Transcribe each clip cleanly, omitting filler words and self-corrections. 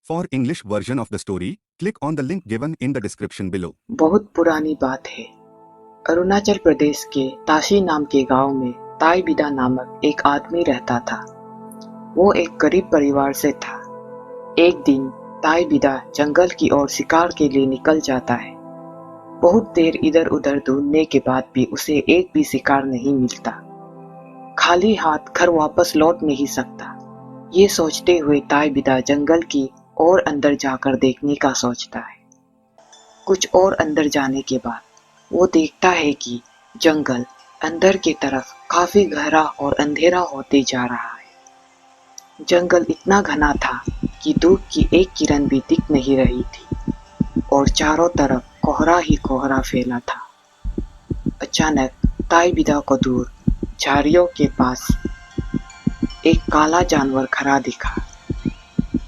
For English version of the story, click on the link given in the description below. बहुत पुरानी बात है। अरुणाचल प्रदेश के ताशी नाम के गांव में ताई बिदा नामक एक आदमी रहता था। वो एक गरीब परिवार से था। एक दिन ताई बिदा जंगल की ओर शिकार के लिए निकल जाता है। बहुत देर इधर उधर ढूंढने के बाद भी उसे एक भी शिकार नहीं मिलता। खाली हाथ घर वापस लौट नहीं सकता। ये सोचते हुए ताई बिदा जंगल की और अंदर जाकर देखने का सोचता है। कुछ और अंदर जाने के बाद वो देखता है कि जंगल अंदर की तरफ काफी गहरा और अंधेरा होते जा रहा है। जंगल इतना घना था कि धूप की एक किरण भी दिख नहीं रही थी और चारों तरफ कोहरा ही कोहरा फैला था। अचानक ताई बिदा को दूर झाड़ियों के पास एक काला जानवर खड़ा दिखा।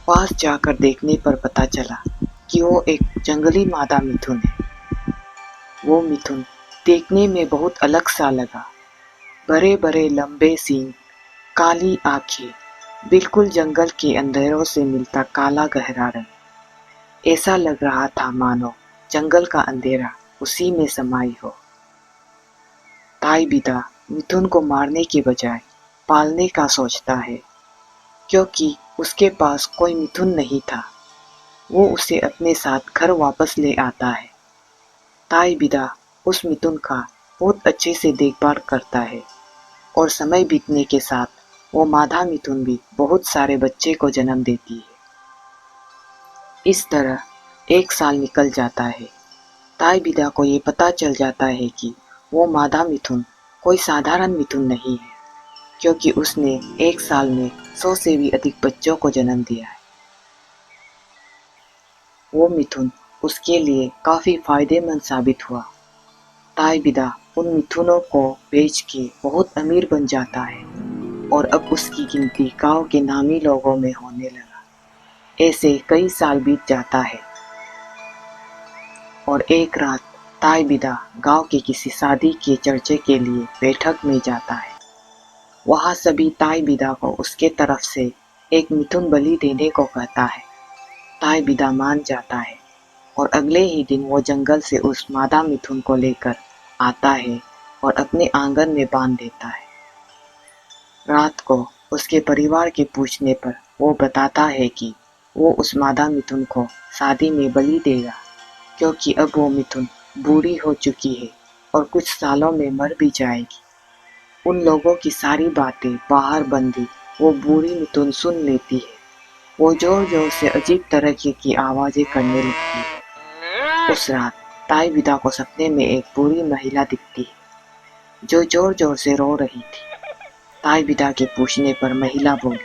पास जाकर देखने पर पता चला कि वो एक जंगली मादा मिथुन है। वो मिथुन देखने में बहुत अलग सा लगा। बड़े बड़े लंबे सींग, काली आंखें, बिल्कुल जंगल के अंधेरों से मिलता काला गहरा रंग। ऐसा लग रहा था मानो जंगल का अंधेरा उसी में समाई हो। ताई बिदा मिथुन को मारने के बजाय पालने का सोचता है, क्योंकि उसके पास कोई मिथुन नहीं था। वो उसे अपने साथ घर वापस ले आता है। ताई बिदा उस मिथुन का बहुत अच्छे से देखभाल करता है और समय बीतने के साथ वो मादा मिथुन भी बहुत सारे बच्चे को जन्म देती है। इस तरह एक साल निकल जाता है। ताई बिदा को ये पता चल जाता है कि वो मादा मिथुन कोई साधारण मिथुन नहीं है, क्योंकि उसने एक साल में 100 से भी अधिक बच्चों को जन्म दिया है। वो मिथुन उसके लिए काफी फायदेमंद साबित हुआ। ताई बिदा उन मिथुनों को बेच के बहुत अमीर बन जाता है और अब उसकी गिनती गांव के नामी लोगों में होने लगा। ऐसे कई साल बीत जाता है और एक रात ताई बिदा गांव के किसी शादी के चर्चे के लिए बैठक में जाता है। वहां सभी ताई बिदा को उसके तरफ से एक मिथुन बलि देने को कहता है। ताई बिदा मान जाता है और अगले ही दिन वो जंगल से उस मादा मिथुन को लेकर आता है और अपने आंगन में बांध देता है। रात को उसके परिवार के पूछने पर वो बताता है कि वो उस मादा मिथुन को शादी में बलि देगा, क्योंकि अब वो मिथुन बूढ़ी हो चुकी है और कुछ सालों में मर भी जाएगी। उन लोगों की सारी बातें बाहर बंदी वो बूढ़ी मिथुन सुन लेती है। वो जोर जोर से अजीब तरह की आवाजें करने लगती है। उस रात ताई बिदा को सपने में एक बूढ़ी महिला दिखती है जो जोर जोर से रो रही थी। ताई बिदा के पूछने पर महिला बोली,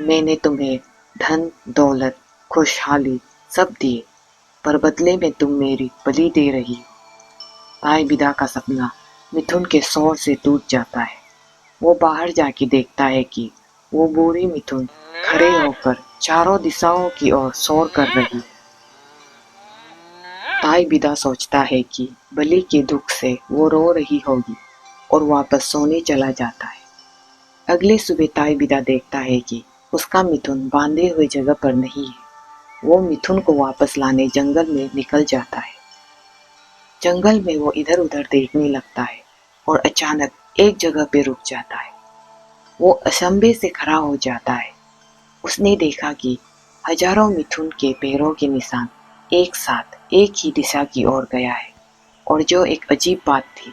मैंने तुम्हें धन दौलत खुशहाली सब दिए, पर बदले में तुम मेरी बलि दे रही हो। ताई बिदा का सपना मिथुन के शोर से टूट जाता है। वो बाहर जाके देखता है कि वो बूढ़ी मिथुन खड़े होकर चारों दिशाओं की ओर शोर कर रही है। ताई बिदा सोचता है कि बलि के दुख से वो रो रही होगी और वापस सोने चला जाता है। अगले सुबह ताई बिदा देखता है कि उसका मिथुन बांधे हुए जगह पर नहीं है। वो मिथुन को वापस लाने जंगल में निकल जाता है। जंगल में वो इधर उधर देखने लगता है और अचानक एक जगह पे रुक जाता है। वो अचंभे से खड़ा हो जाता है। उसने देखा कि हजारों मिथुन के पैरों के निशान एक साथ एक ही दिशा की ओर गया है। और जो एक अजीब बात थी,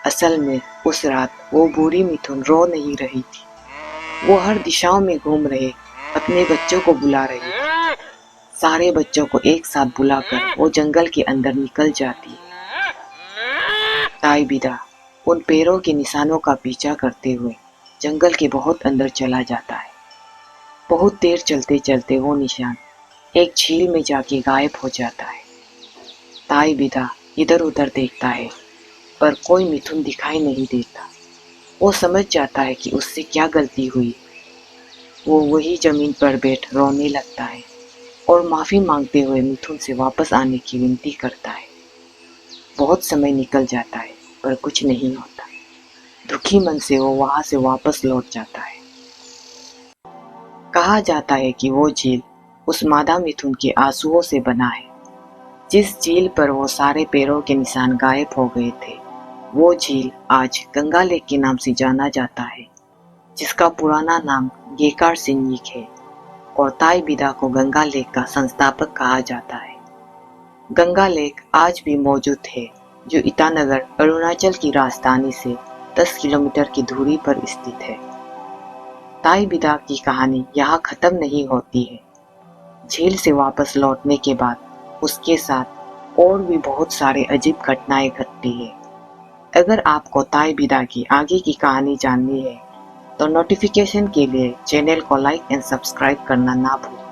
असल में उस रात वो बूढ़ी मिथुन रो नहीं रही थी। वो हर दिशाओं में घूम रहे अपने बच्चों को बुला रही थी। सारे बच्चों को एक साथ बुलाकर वो जंगल के अंदर निकल जाती है। ताई बिदा उन पैरों के निशानों का पीछा करते हुए जंगल के बहुत अंदर चला जाता है। बहुत देर चलते चलते वो निशान एक झील में जाके गायब हो जाता है। ताई बिदा इधर उधर देखता है, पर कोई मिथुन दिखाई नहीं देता। वो समझ जाता है कि उससे क्या गलती हुई। वो वही जमीन पर बैठ रोने लगता है और माफी मांगते हुए मिथुन से वापस आने की विनती करता है। बहुत समय निकल जाता है पर कुछ नहीं होता। दुखी दुखी मन से वो वहां से वापस लौट जाता है। कहा जाता है कि वो झील उस मादा मिथुन के आंसुओं से बना है। जिस झील पर वो सारे पैरों के निशान गायब हो गए थे, वो झील आज गंगा लेक के नाम से जाना जाता है, जिसका पुराना नाम गेकार सिंगिक है और ताई बिदा को गंगा लेक का संस्थापक कहा जाता है। गंगा लेक आज भी मौजूद है, जो ईटानगर अरुणाचल की राजधानी से 10 किलोमीटर की दूरी पर स्थित है। ताई बिदा की कहानी यहाँ खत्म नहीं होती है। झील से वापस लौटने के बाद उसके साथ और भी बहुत सारे अजीब घटनाएं घटती है। अगर आपको ताई बिदा की आगे की कहानी जाननी है तो नोटिफिकेशन के लिए चैनल को लाइक एंड सब्सक्राइब करना ना भूलें।